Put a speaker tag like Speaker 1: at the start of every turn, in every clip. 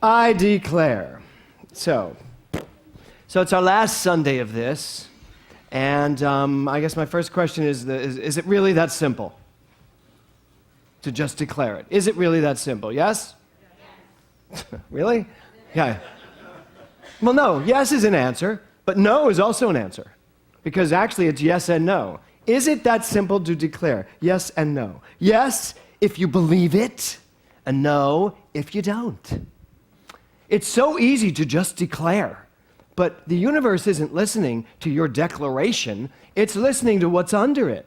Speaker 1: I declare. So it's our last Sunday of this, and I guess my first question is it really that simple to just declare it? Is it really that simple? Yes? Really? Yeah. Well, no, yes is an answer, but no is also an answer, because actually it's yes and no. Is it that simple to declare? Yes and no. Yes, if you believe it, and no, if you don't. It's so easy to just declare, but the universe isn't listening to your declaration, it's listening to what's under it.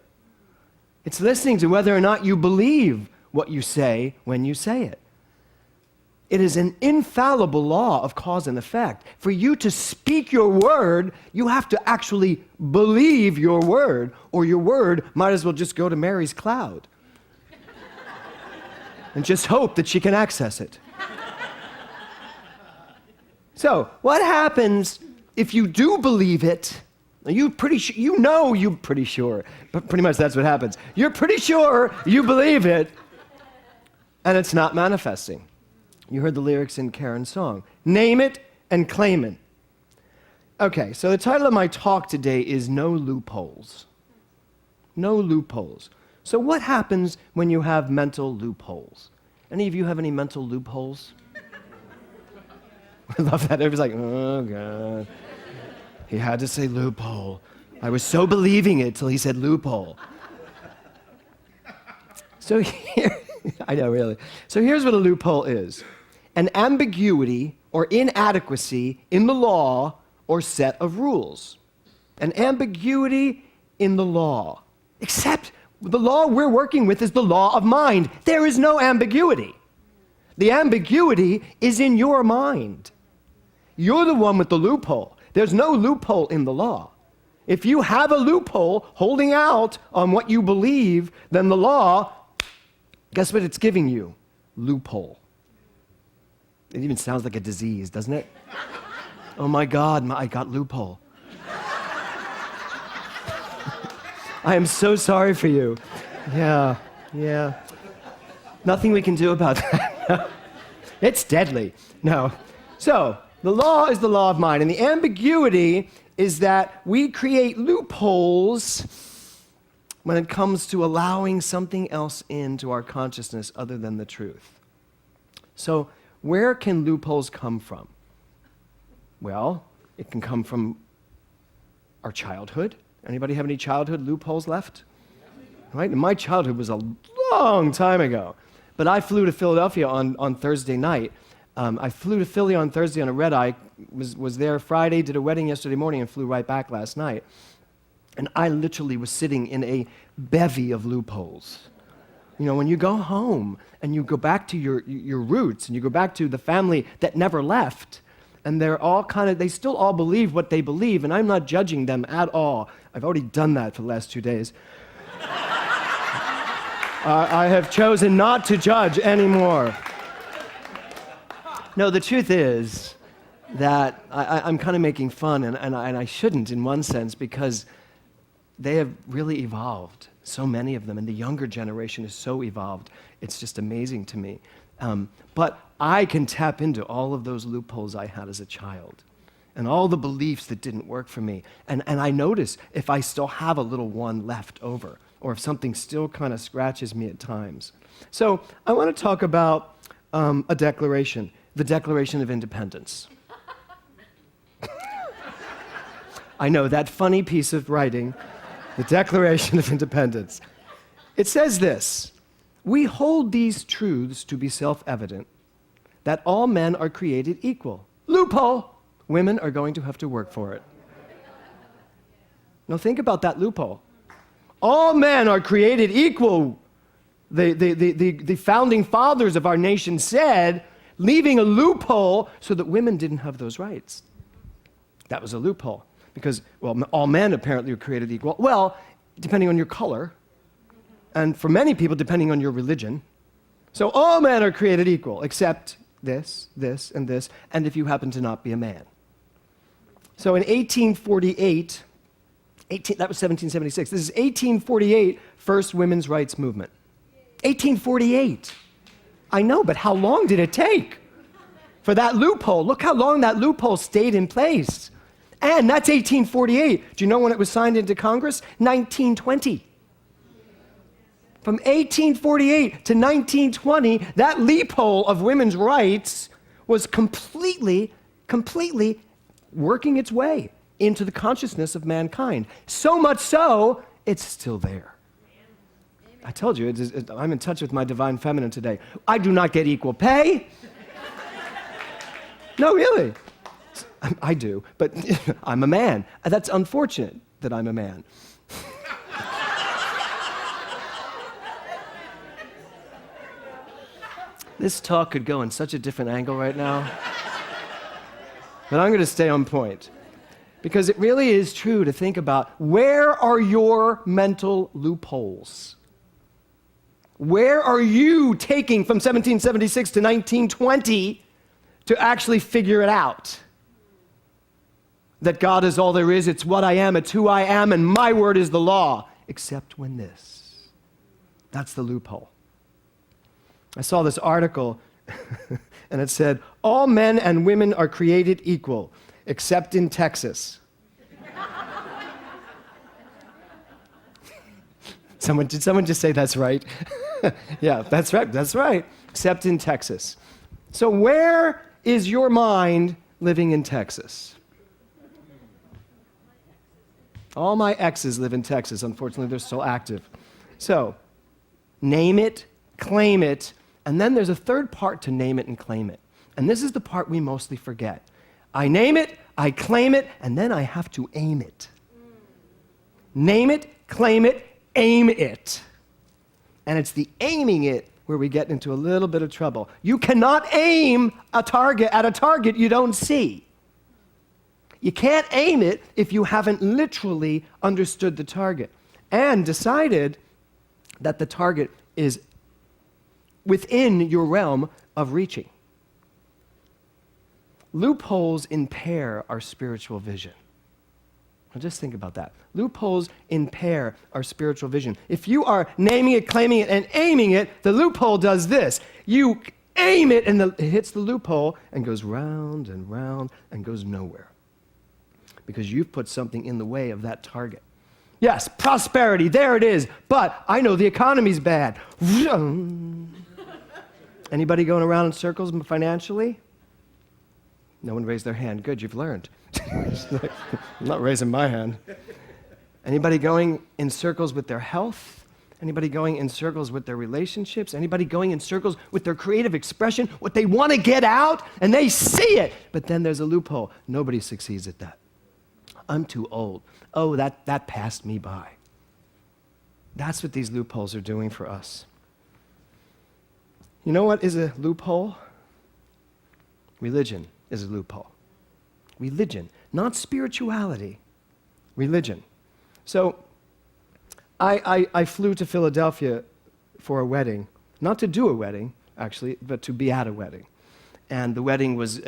Speaker 1: It's listening to whether or not you believe what you say when you say it. It is an infallible law of cause and effect. For you to speak your word, you have to actually believe your word, or your word might as well just go to Mary's cloud and just hope that she can access it. So, what happens if you do believe it? You're pretty sure, but pretty much that's what happens. You're pretty sure you believe it, and it's not manifesting. You heard the lyrics in Karen's song. Name it and claim it. Okay, so the title of my talk today is No Loopholes. No loopholes. So what happens when you have mental loopholes? Any of you have any mental loopholes? I love that. Everybody's like, oh, God. He had to say loophole. I was so believing it till he said loophole. So here, I know, really. So here's what a loophole is. An ambiguity or inadequacy in the law or set of rules. An ambiguity in the law. Except the law we're working with is the law of mind. There is no ambiguity. The ambiguity is in your mind. You're the one with the loophole. There's no loophole in the law. If you have a loophole holding out on what you believe, then the law, guess what it's giving you? Loophole. It even sounds like a disease, doesn't it? Oh my God, I got loophole. I am so sorry for you. Yeah. Nothing we can do about that. It's deadly. No. So, the law is the law of mind, and the ambiguity is that we create loopholes when it comes to allowing something else into our consciousness other than the truth. So, where can loopholes come from? Well, it can come from our childhood. Anybody have any childhood loopholes left? Right? And my childhood was a long time ago. But I flew to Philadelphia on Thursday night. I flew to Philly on Thursday on a red-eye, was there Friday, did a wedding yesterday morning, and flew right back last night. And I literally was sitting in a bevy of loopholes. You know, when you go home and you go back to your roots and you go back to the family that never left, and they're all they still all believe what they believe, and I'm not judging them at all. I've already done that for the last 2 days. I have chosen not to judge anymore. No, the truth is that I'm kind of making fun, and I shouldn't in one sense, because they have really evolved. So many of them, and the younger generation is so evolved. It's just amazing to me. But I can tap into all of those loopholes I had as a child and all the beliefs that didn't work for me. And I notice if I still have a little one left over, or if something still kind of scratches me at times. So I want to talk about a declaration, the Declaration of Independence. I know, that funny piece of writing, the Declaration of Independence. It says this: we hold these truths to be self-evident, that all men are created equal. Loophole! Women are going to have to work for it. Now think about that loophole. All men are created equal. The founding fathers of our nation said, leaving a loophole so that women didn't have those rights. That was a loophole. Because, well, all men apparently are created equal. Well, depending on your color, and for many people, depending on your religion. So all men are created equal, except this, and this, and if you happen to not be a man. So in 1848, that was 1776. This is 1848, first women's rights movement. 1848. I know, but how long did it take? for that loophole. Look how long that loophole stayed in place. And that's 1848. Do you know when it was signed into Congress? 1920. From 1848 to 1920, that loophole of women's rights was completely working its way into the consciousness of mankind. So much so, it's still there. I told you, I'm in touch with my divine feminine today. I do not get equal pay. No, really. I do, but I'm a man. That's unfortunate that I'm a man. This talk could go in such a different angle right now. But I'm going to stay on point. Because it really is true to think about, where are your mental loopholes? Where are you taking from 1776 to 1920 to actually figure it out? That God is all there is, it's what I am, it's who I am, and my word is the law. Except when this. That's the loophole. I saw this article, and it said, all men and women are created equal, except in Texas. Did someone just say that's right? Yeah, that's right, except in Texas. So where is your mind living in Texas? All my exes live in Texas. Unfortunately, they're still active. So, name it, claim it, and then there's a third part to name it and claim it. And this is the part we mostly forget. I name it, I claim it, and then I have to aim it. Name it, claim it, aim it. And it's the aiming it where we get into a little bit of trouble. You cannot aim a target at a target you don't see. You can't aim it if you haven't literally understood the target and decided that the target is within your realm of reaching. Loopholes impair our spiritual vision. Now just think about that. Loopholes impair our spiritual vision. If you are naming it, claiming it, and aiming it, the loophole does this. You aim it, and it hits the loophole and goes round and round and goes nowhere. Because you've put something in the way of that target. Yes, prosperity, there it is, but I know the economy's bad. Anybody going around in circles financially? No one raised their hand. Good, you've learned. I'm not raising my hand. Anybody going in circles with their health? Anybody going in circles with their relationships? Anybody going in circles with their creative expression, what they want to get out, and they see it, but then there's a loophole. Nobody succeeds at that. I'm too old. Oh, that passed me by. That's what these loopholes are doing for us. You know what is a loophole? Religion is a loophole. Religion, not spirituality. Religion. So I flew to Philadelphia for a wedding, not to do a wedding, actually, but to be at a wedding. And the wedding was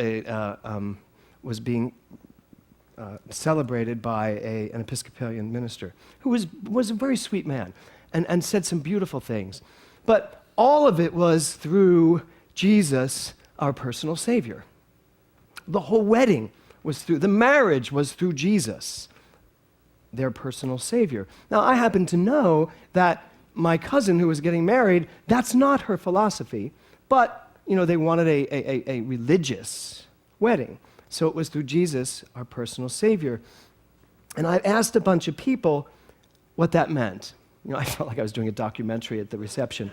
Speaker 1: being celebrated by an Episcopalian minister who was a very sweet man and said some beautiful things. But all of it was through Jesus, our personal Savior. The whole wedding was through, the marriage was through Jesus, their personal Savior. Now, I happen to know that my cousin who was getting married, that's not her philosophy, but, they wanted a religious wedding. So it was through Jesus, our personal Savior. And I asked a bunch of people what that meant. I felt like I was doing a documentary at the reception.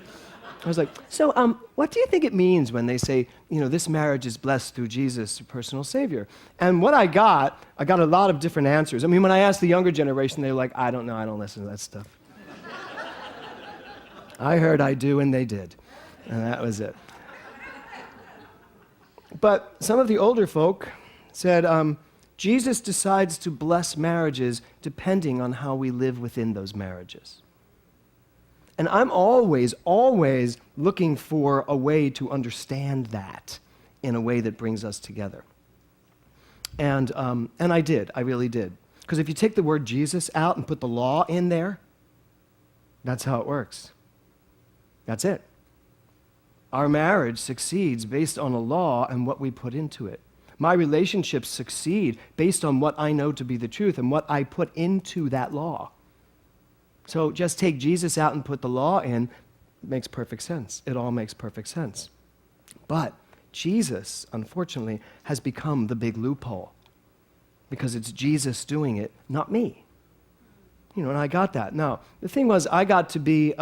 Speaker 1: I was like, so what do you think it means when they say, this marriage is blessed through Jesus, your personal Savior? And what I got a lot of different answers. I mean, when I asked the younger generation, they were like, I don't know, I don't listen to that stuff. I heard I do, and they did. And that was it. But some of the older folk said, Jesus decides to bless marriages depending on how we live within those marriages. And I'm always looking for a way to understand that in a way that brings us together. And I really did. Because if you take the word Jesus out and put the law in there, that's how it works. That's it. Our marriage succeeds based on a law and what we put into it. My relationships succeed based on what I know to be the truth and what I put into that law. So just take Jesus out and put the law in, it makes perfect sense. It all makes perfect sense. But Jesus, unfortunately, has become the big loophole because it's Jesus doing it, not me. And I got that. Now, the thing was, I got to do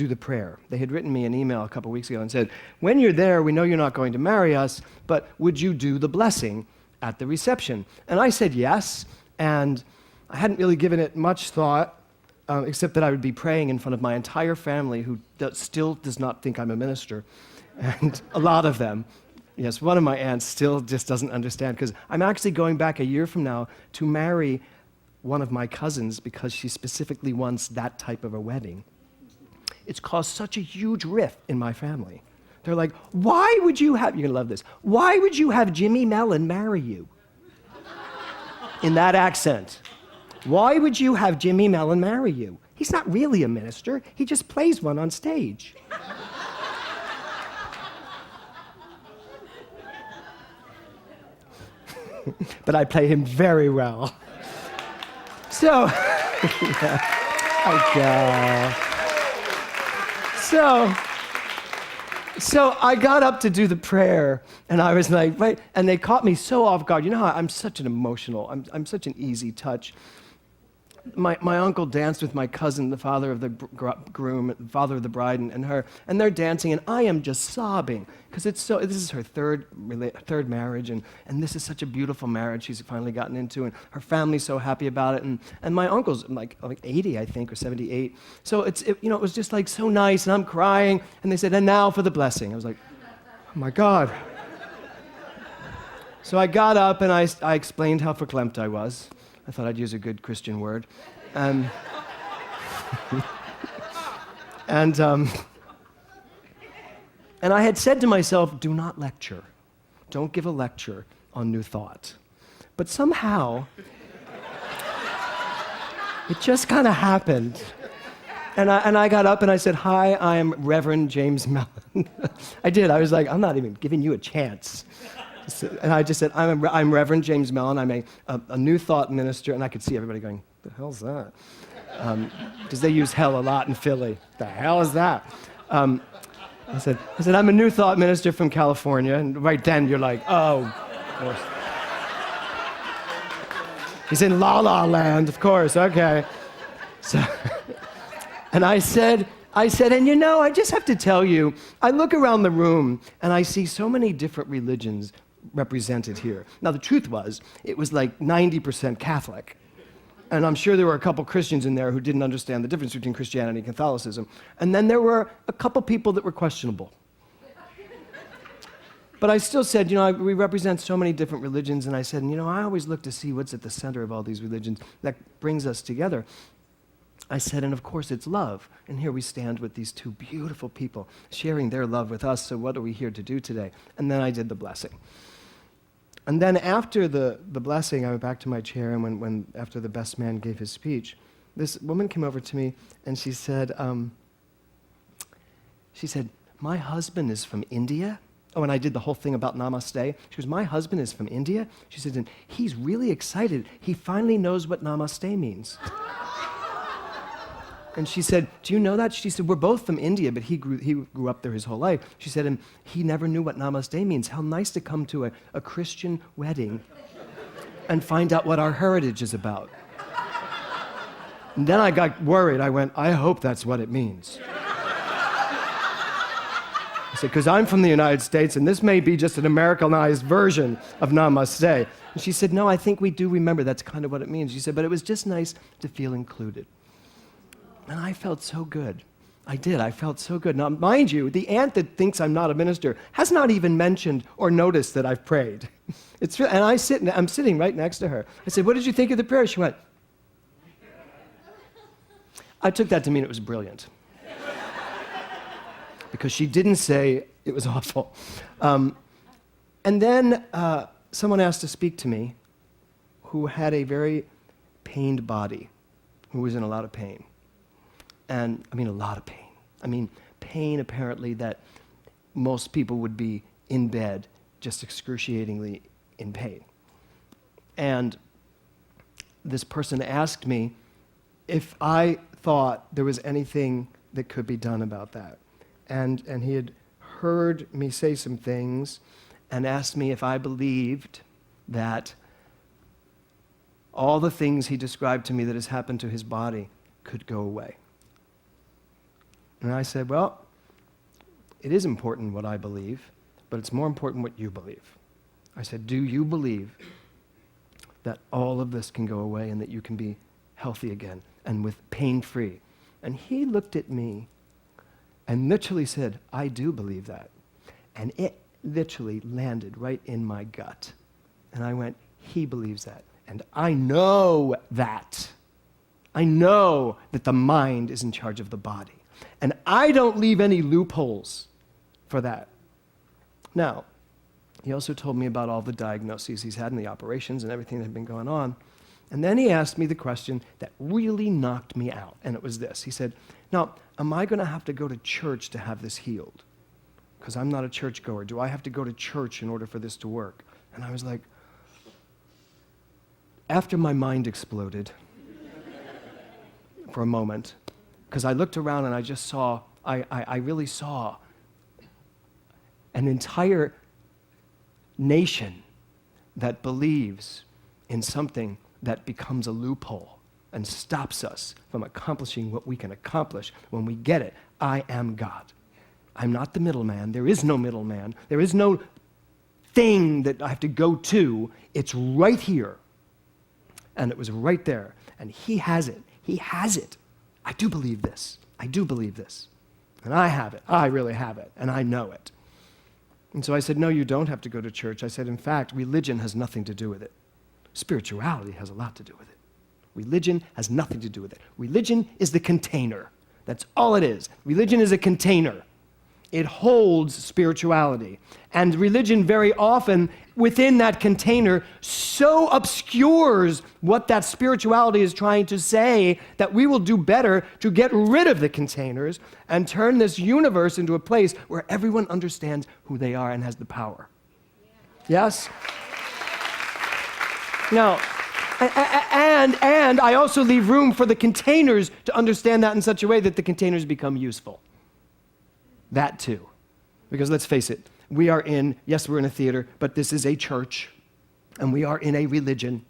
Speaker 1: the prayer. They had written me an email a couple weeks ago and said, when you're there, we know you're not going to marry us, but would you do the blessing at the reception? And I said yes, and I hadn't really given it much thought, except that I would be praying in front of my entire family who still does not think I'm a minister, and a lot of them. Yes, one of my aunts still just doesn't understand, because I'm actually going back a year from now to marry one of my cousins because she specifically wants that type of a wedding. It's caused such a huge rift in my family. They're like, why would you have, you're going to love this, why would you have Jimmy Mellon marry you? In that accent. Why would you have Jimmy Mellon marry you? He's not really a minister. He just plays one on stage. But I play him very well. So, So I got up to do the prayer, and I was like, right, and they caught me so off guard. You know how I'm such an emotional, I'm such an easy touch. My uncle danced with my cousin, the father of the groom, the father of the bride, and her, and they're dancing, and I am just sobbing because this is her third marriage, and this is such a beautiful marriage she's finally gotten into, and her family's so happy about it, and my uncle's like 80, I think, or 78. So it was just like so nice, and I'm crying, and they said, and now for the blessing. I was like, oh my God. So I got up and I explained how verklempt I was. I thought I'd use a good Christian word. And I had said to myself, do not lecture. Don't give a lecture on New Thought. But somehow, it just kind of happened. And I got up and I said, hi, I am Reverend James Mellon. I did. I was like, I'm not even giving you a chance. And I just said, I'm Reverend James Mellon. I'm a New Thought minister. And I could see everybody going, the hell's that? Because they use hell a lot in Philly. The hell is that? I said, I'm a New Thought minister from California. And right then you're like, oh, of course. He's in La La Land, of course, okay. So, and I said, and I just have to tell you, I look around the room and I see so many different religions represented here. Now, the truth was, it was like 90% Catholic. And I'm sure there were a couple Christians in there who didn't understand the difference between Christianity and Catholicism. And then there were a couple people that were questionable. But I still said, we represent so many different religions, and I said, I always look to see what's at the center of all these religions that brings us together. I said, and of course it's love. And here we stand with these two beautiful people sharing their love with us, so what are we here to do today? And then I did the blessing. And then after the blessing, I went back to my chair, and when after the best man gave his speech, this woman came over to me, and she said, my husband is from India. Oh, and I did the whole thing about namaste. She goes, my husband is from India. She said, and he's really excited. He finally knows what namaste means. And she said, do you know that? She said, we're both from India, but he grew up there his whole life. She said, and he never knew what namaste means. How nice to come to a Christian wedding and find out what our heritage is about. And then I got worried. I went, I hope that's what it means. I said, because I'm from the United States, and this may be just an Americanized version of namaste. And she said, no, I think we do remember that's kind of what it means. She said, but it was just nice to feel included. And I felt so good. I did. I felt so good. Now, mind you, the aunt that thinks I'm not a minister has not even mentioned or noticed that I've prayed. And I'm sitting right next to her. I said, what did you think of the prayer? She went, I took that to mean it was brilliant. Because she didn't say it was awful. And then someone asked to speak to me who had a very pained body, who was in a lot of pain. And I mean a lot of pain. I mean, pain apparently that most people would be in bed just excruciatingly in pain. And this person asked me if I thought there was anything that could be done about that. And he had heard me say some things and asked me if I believed that all the things he described to me that has happened to his body could go away. And I said, well, it is important what I believe, but it's more important what you believe. I said, do you believe that all of this can go away and that you can be healthy again and with pain-free? And he looked at me and literally said, I do believe that. And it literally landed right in my gut. And I went, he believes that. And I know that. I know that the mind is in charge of the body. And I don't leave any loopholes for that. Now, he also told me about all the diagnoses he's had and the operations and everything that had been going on. And then he asked me the question that really knocked me out. And it was this. He said, now, am I going to have to go to church to have this healed? Because I'm not a churchgoer. Do I have to go to church in order for this to work? And I was like, after my mind exploded for a moment, because I looked around and I just saw, I really saw an entire nation that believes in something that becomes a loophole and stops us from accomplishing what we can accomplish when we get it. I am God. I'm not the middleman. There is no middleman. There is no thing that I have to go to. It's right here. And it was right there. And he has it. He has it. I do believe this. I do believe this. And I have it. I really have it. And I know it. And so I said, no, you don't have to go to church. I said, in fact, religion has nothing to do with it. Spirituality has a lot to do with it. Religion has nothing to do with it. Religion is the container. That's all it is. Religion is a container. It holds spirituality. And religion very often, within that container, so obscures what that spirituality is trying to say that we will do better to get rid of the containers and turn this universe into a place where everyone understands who they are and has the power. Yes? Now, and I also leave room for the containers to understand that in such a way that the containers become useful. That too. Because let's face it, we're in a theater, but this is a church, and we are in a religion.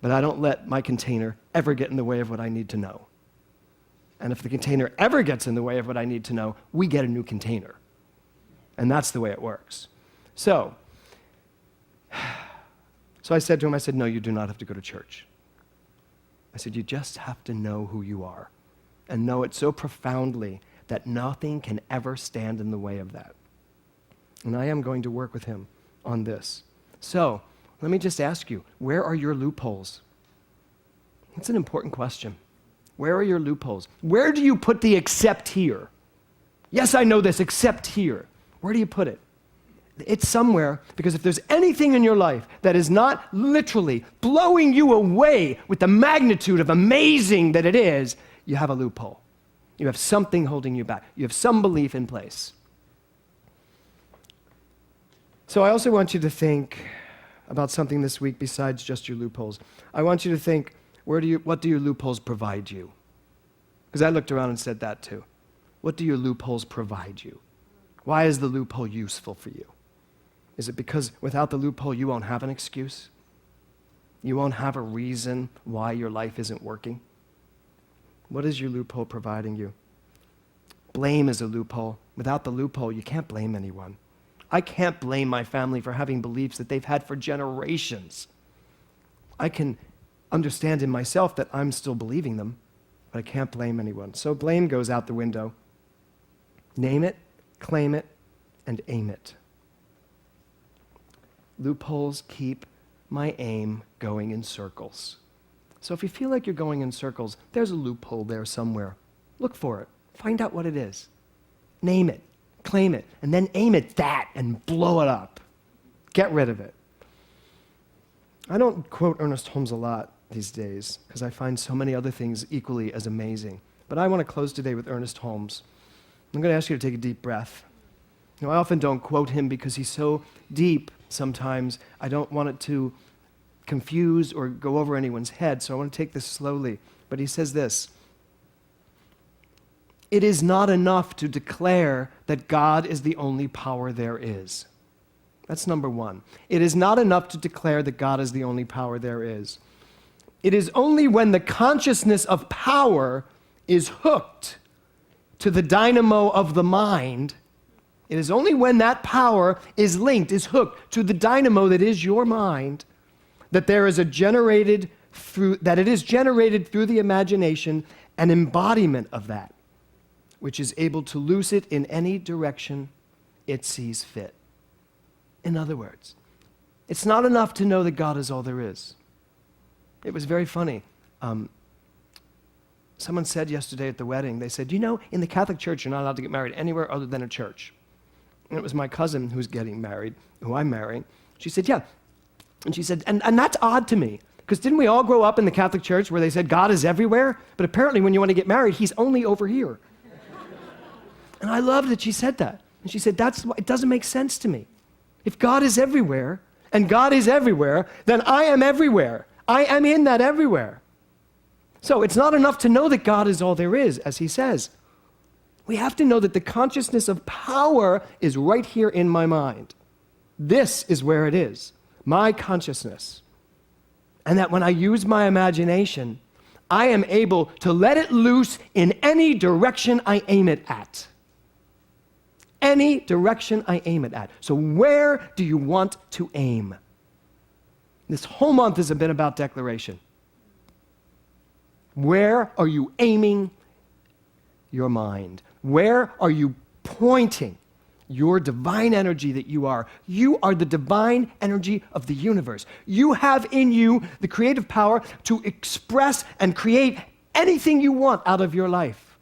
Speaker 1: But I don't let my container ever get in the way of what I need to know. And if the container ever gets in the way of what I need to know, we get a new container. And that's the way it works. So I said to him, no, you do not have to go to church. I said, you just have to know who you are and know it so profoundly that nothing can ever stand in the way of that. And I am going to work with him on this. So let me just ask you, where are your loopholes? It's an important question. Where are your loopholes? Where do you put the except here? Yes, I know this, except here. Where do you put it? It's somewhere, because if there's anything in your life that is not literally blowing you away with the magnitude of amazing that it is, you have a loophole. You have something holding you back. You have some belief in place. So I also want you to think about something this week besides just your loopholes. I want you to think, what do your loopholes provide you? Because I looked around and said that too. What do your loopholes provide you? Why is the loophole useful for you? Is it because without the loophole you won't have an excuse? You won't have a reason why your life isn't working? What is your loophole providing you? Blame is a loophole. Without the loophole, you can't blame anyone. I can't blame my family for having beliefs that they've had for generations. I can understand in myself that I'm still believing them, but I can't blame anyone. So blame goes out the window. Name it, claim it, and aim it. Loopholes keep my aim going in circles. So if you feel like you're going in circles, there's a loophole there somewhere. Look for it. Find out what it is. Name it, claim it, and then aim at that and blow it up. Get rid of it. I don't quote Ernest Holmes a lot these days because I find so many other things equally as amazing. But I want to close today with Ernest Holmes. I'm going to ask you to take a deep breath. I often don't quote him because he's so deep sometimes. I don't want it to confuse or go over anyone's head, so I want to take this slowly. But he says this: "It is not enough to declare that God is the only power there is." That's number one. It is not enough to declare that God is the only power there is. It is only when the consciousness of power is hooked to the dynamo of the mind, it is only when that power is linked, is hooked to the dynamo that is your mind, that it is generated through the imagination, an embodiment of that, which is able to loose it in any direction it sees fit. In other words, it's not enough to know that God is all there is. It was very funny. Someone said yesterday at the wedding, they said, in the Catholic Church, you're not allowed to get married anywhere other than a church. And it was my cousin who's getting married, who I'm marrying. She said, yeah. And she said, and that's odd to me, because didn't we all grow up in the Catholic Church where they said God is everywhere? But apparently when you want to get married, he's only over here. And I love that she said that. And she said, it doesn't make sense to me. If God is everywhere, and God is everywhere, then I am everywhere. I am in that everywhere. So it's not enough to know that God is all there is, as he says. We have to know that the consciousness of power is right here in my mind. This is where it is, my consciousness. And that when I use my imagination, I am able to let it loose in any direction I aim it at. Any direction I aim it at. So where do you want to aim? This whole month has been about declaration. Where are you aiming your mind? Where are you pointing your divine energy that you are? You are the divine energy of the universe. You have in you the creative power to express and create anything you want out of your life.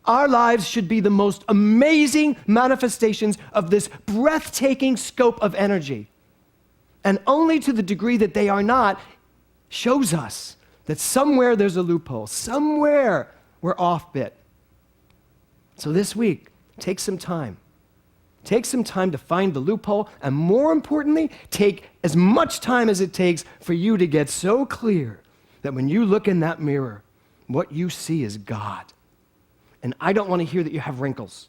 Speaker 1: Our lives should be the most amazing manifestations of this breathtaking scope of energy. And only to the degree that they are not shows us that somewhere there's a loophole, somewhere we're off bit. So this week, take some time. Take some time to find the loophole, and more importantly, take as much time as it takes for you to get so clear that when you look in that mirror, what you see is God. And I don't want to hear that you have wrinkles.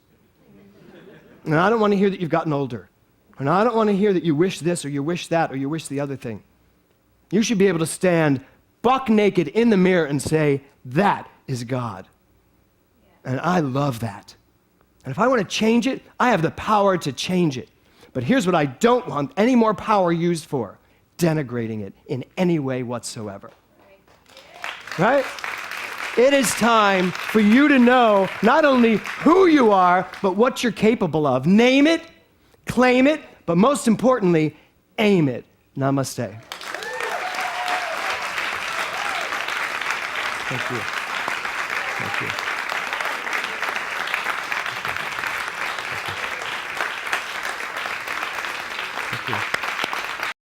Speaker 1: And I don't want to hear that you've gotten older. And I don't want to hear that you wish this or you wish that or you wish the other thing. You should be able to stand buck naked in the mirror and say, that is God. And I love that. And if I want to change it, I have the power to change it. But here's what I don't want any more power used for: denigrating it in any way whatsoever. Right? It is time for you to know not only who you are, but what you're capable of. Name it, claim it, but most importantly, aim it. Namaste. Thank you. Thank you.